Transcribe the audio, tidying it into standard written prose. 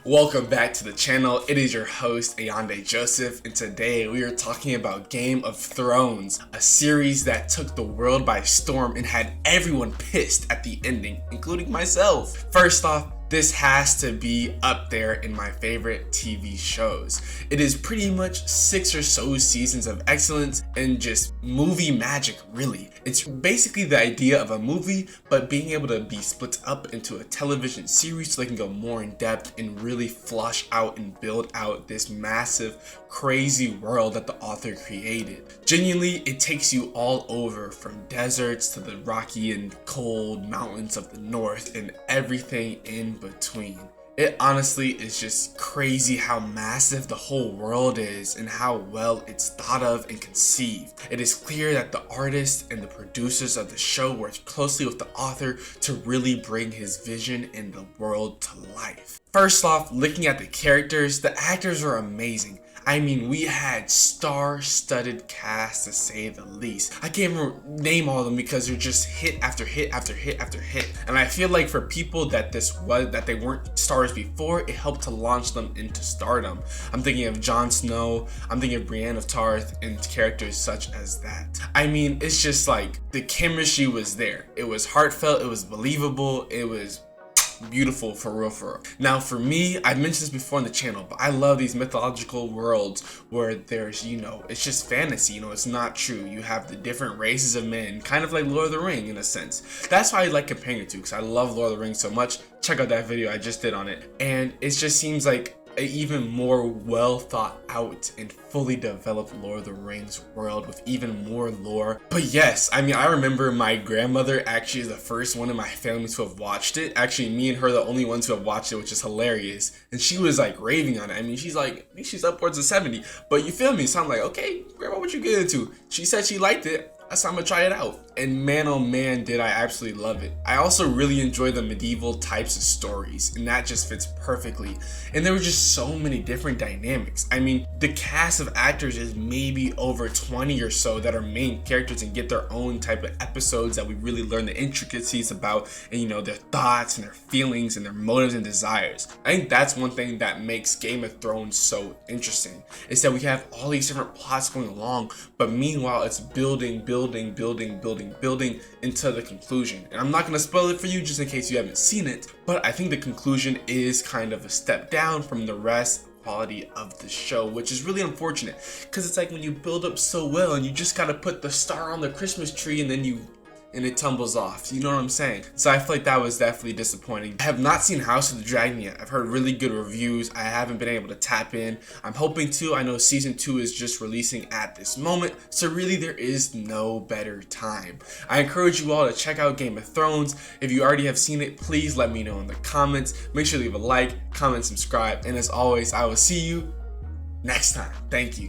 Welcome back to the channel. It is your host Ayande Joseph, and today we are talking about Game of Thrones, a series that took the world by storm and had everyone pissed at the ending, including myself. First off, this has to be up there in my favorite TV shows. It is pretty much 6 or so seasons of excellence and just movie magic, really. It's basically the idea of a movie, but being able to be split up into a television series so they can go more in depth and really flush out and build out this massive, crazy world that the author created. Genuinely, it takes you all over, from deserts to the rocky and cold mountains of the north and everything in between. It honestly is just crazy how massive the whole world is and how well it's thought of and conceived. It is clear that the artists and the producers of the show worked closely with the author to really bring his vision in the world to life. First off, looking at the characters, the actors are amazing. I mean, we had star-studded cast to say the least. I can't even name all of them because they're just hit after hit after hit after hit. And I feel like for people that they weren't stars before, it helped to launch them into stardom. I'm thinking of Jon Snow, I'm thinking of Brienne of Tarth, and characters such as that. I mean, it's just like the chemistry was there. It was heartfelt, it was believable, it was beautiful for real. Now for me, I've mentioned this before on the channel, but I love these mythological worlds where there's, it's just fantasy, it's not true. You have the different races of men, kind of like Lord of the Rings in a sense. That's why I like comparing it to, because I love Lord of the Rings so much. Check out that video I just did on it. And it just seems like an even more well thought out and fully developed Lord of the Rings world with even more lore. But yes, I mean, I remember my grandmother actually is the first one in my family to have watched it. Actually, me and her are the only ones who have watched it, which is hilarious. And she was like raving on it. I mean, she's like, I think she's upwards of 70. But you feel me? So I'm like, okay, grandma, what you get into? She said she liked it. So I'm gonna try it out. And man, oh man, did I absolutely love it. I also really enjoy the medieval types of stories, and that just fits perfectly. And there were just so many different dynamics. I mean, the cast of actors is maybe over 20 or so that are main characters and get their own type of episodes that we really learn the intricacies about, and their thoughts and their feelings and their motives and desires. I think that's one thing that makes Game of Thrones so interesting, is that we have all these different plots going along, but meanwhile it's building into the conclusion. And I'm not going to spoil it for you just in case you haven't seen it, but I think the conclusion is kind of a step down from the rest quality of the show, which is really unfortunate, because it's like when you build up so well and you just got to put the star on the Christmas tree and then it tumbles off. You know what I'm saying? So I feel like that was definitely disappointing. I have not seen House of the Dragon yet. I've heard really good reviews. I haven't been able to tap in. I'm hoping to. I know season 2 is just releasing at this moment, so really there is no better time. I encourage you all to check out Game of Thrones. If you already have seen it, please let me know in the comments. Make sure to leave a like, comment, subscribe, and as always, I will see you next time. Thank you.